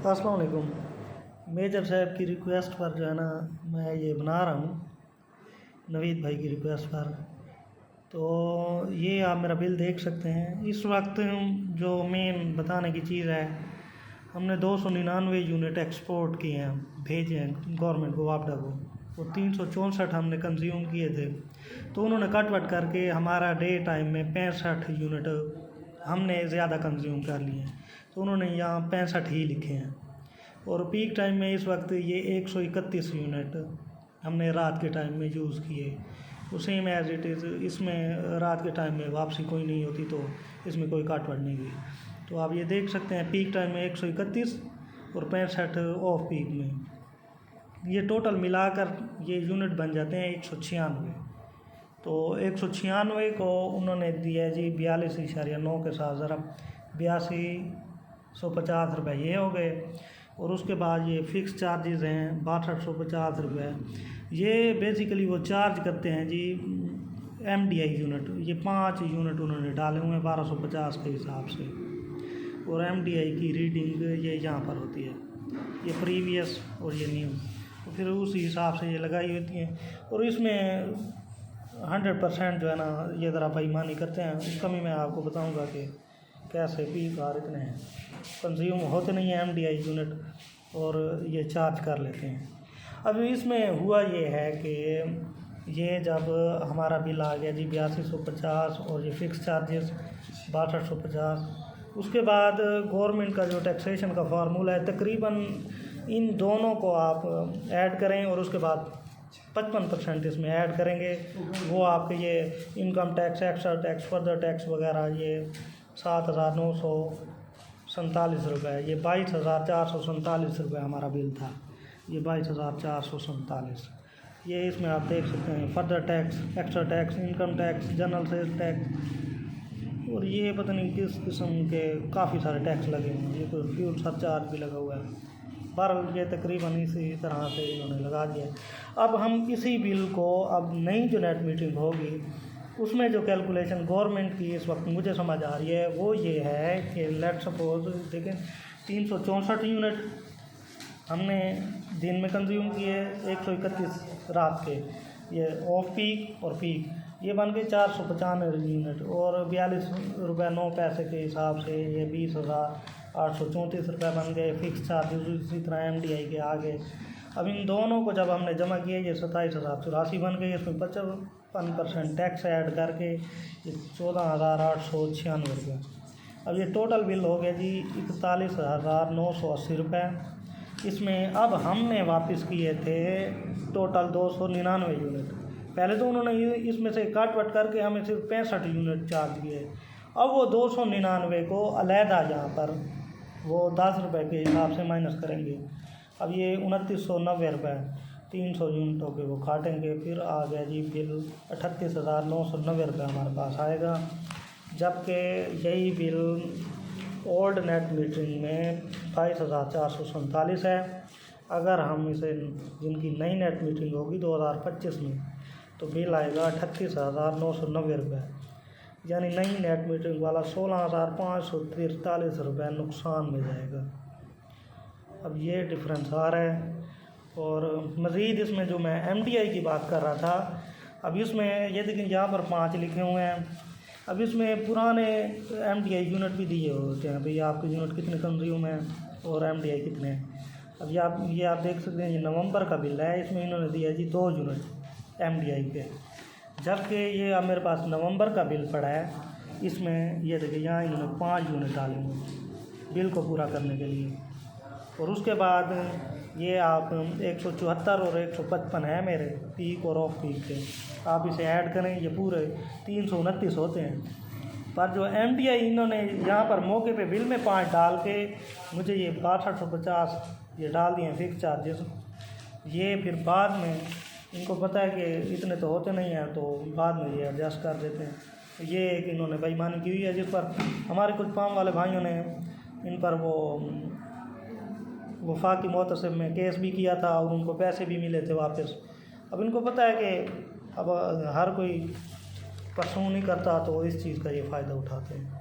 अस्सलाम वालेकुम। मेजर साहब की रिक्वेस्ट पर जो है ना मैं ये बना रहा हूँ, नवीद भाई की रिक्वेस्ट पर। तो ये आप मेरा बिल देख सकते हैं। इस वक्त जो मेन बताने की चीज़ है, हमने 299 यूनिट एक्सपोर्ट किए हैं, भेजे हैं गवर्नमेंट को, वापडा को। और 364 हमने कंज्यूम किए थे। तो उन्होंने कट वट करके हमारा डे टाइम में 65 यूनिट हमने ज़्यादा कंज्यूम कर लिए हैं। तो उन्होंने यहाँ 65 ही लिखे हैं। और पीक टाइम में इस वक्त ये 131 यूनिट हमने रात के टाइम में यूज़ किए। वो सेम एज़ इट इज़, इसमें रात के टाइम में वापसी कोई नहीं होती, तो इसमें कोई काट वट नहीं हुई। तो आप ये देख सकते हैं पीक टाइम में 131 और 65 ऑफ पीक में। ये टोटल मिलाकर ये यूनिट बन जाते हैं 196। तो 196 को उन्होंने दिया जी 42.9 के साथ ज़रा 8250 रुपये ये हो गए। और उसके बाद ये फ़िक्स चार्जेस हैं 6250 रुपये। ये बेसिकली वो चार्ज करते हैं जी MDI यूनिट। ये 5 यूनिट उन्होंने डाले हुए हैं 1250 के हिसाब से। और MDI की रीडिंग ये यहाँ पर होती है, ये प्रीवियस और ये न्यू, तो फिर उसी हिसाब से ये लगाई होती हैं। और इसमें 100% जो है ना ये ज़रा बेईमानी करते हैं। कमी मैं आपको बताऊंगा कि कैसे पीक आर इतने हैं कंज्यूम होते नहीं है MDI यूनिट, और ये चार्ज कर लेते हैं। अब इसमें हुआ ये है कि ये जब हमारा बिल आ गया जी 8250 और ये फ़िक्स चार्जेस 6250, उसके बाद गवर्नमेंट का जो टैक्सेशन का फार्मूला है, तकरीबन इन दोनों को आप ऐड करें और उसके बाद 55% इसमें ऐड करेंगे। वो आपके ये income tax, extra tax, further tax वगैरह, ये 7,947 रुपये, ये 22,447 रुपये हमारा बिल था। ये 22,447, ये इसमें आप देख सकते हैं further tax, extra tax, income tax, general sales tax, और ये पता नहीं किस किस्म के काफ़ी सारे टैक्स लगे हैं। ये तो फ्यूल सरचार्ज भी लगा हुआ है। बहरहाल ये तकरीबन इसी तरह से इन्होंने लगा दिया। अब हम इसी बिल को, अब नई जो नेट मीटिंग होगी उसमें जो कैलकुलेशन गवर्नमेंट की इस वक्त मुझे समझ आ रही है वो ये है कि लेट सपोज देखें 364 यूनिट हमने दिन में कंज्यूम किए, 131 रात के, ये ऑफ पीक और पीक, ये बन गए 495 यूनिट। और 42 रुपये 9 पैसे के हिसाब से ये 20,834 रुपये बन गए। फ़िक्स चार्जेस इसी तरह MDI के आ गए। अब इन दोनों को जब हमने जमा किया ये 27,084 बन गई। इसमें 55% टैक्स ऐड करके ये 14,896 रुपये। अब ये टोटल बिल हो गया जी 41,980 रुपये। इसमें अब हमने वापस किए थे टोटल 299 यूनिट। पहले तो उन्होंने इसमें से काट वट करके हमें सिर्फ 65 यूनिट चार्ज किए। अब वो 299 को अलहदा यहाँ पर वो 10 रुपये के हिसाब से माइनस करेंगे। अब ये 2990 रुपये 300 यूनिटों के वो काटेंगे। फिर आ गया जी बिल 38,990 रुपये हमारे पास आएगा। जबकि यही बिल ओल्ड नेट मीटरिंग में 22,447 है। अगर हम इसे, जिनकी नई नेट मीटरिंग होगी 2025 में, तो बिल आएगा 38,990 रुपये। यानी नई नेट मीटरिंग वाला 16,543 रुपये नुकसान में जाएगा। अब ये डिफरेंस आ रहा है। और मज़ीद इसमें जो मैं MDI की बात कर रहा था, अब इसमें ये देखिए यहाँ पर 5 लिखे हुए हैं। अब इसमें पुराने MDI यूनिट भी दिए होते हैं, भाई आपके यूनिट कितने कंज्यूम हैं और MDI कितने हैं। अब ये आप देख सकते हैं, ये नवंबर का बिल है, इसमें इन्होंने दिया जी 2 यूनिट MDI के। जबकि ये अब मेरे पास नवंबर का बिल पड़ा है, इसमें ये देखिए यहाँ इन्होंने 5 यूनिट डाले हुए बिल को पूरा करने के लिए। और उसके बाद ये आप 174 और 155 है मेरे पीक और ऑफ पीक के, आप इसे ऐड करें, ये पूरे 329 होते हैं। पर जो MDI इन्होंने यहाँ पर मौके पे बिल में 5 डाल के मुझे ये 6250 ये डाल दिए हैं फ़िक्स चार्जेस। ये फिर बाद में इनको पता है कि इतने तो होते नहीं हैं, तो बाद में ये एडजस्ट कर देते हैं। ये एक इन्होंने बेईमानी की हुई है, जिस पर हमारे कुछ पाम वाले भाइयों ने इन पर वो वफाकी मोहतसिब में केस भी किया था और उनको पैसे भी मिले थे वापस। अब इनको पता है कि अब हर कोई परसून नहीं करता, तो इस चीज़ का ये फ़ायदा उठाते हैं।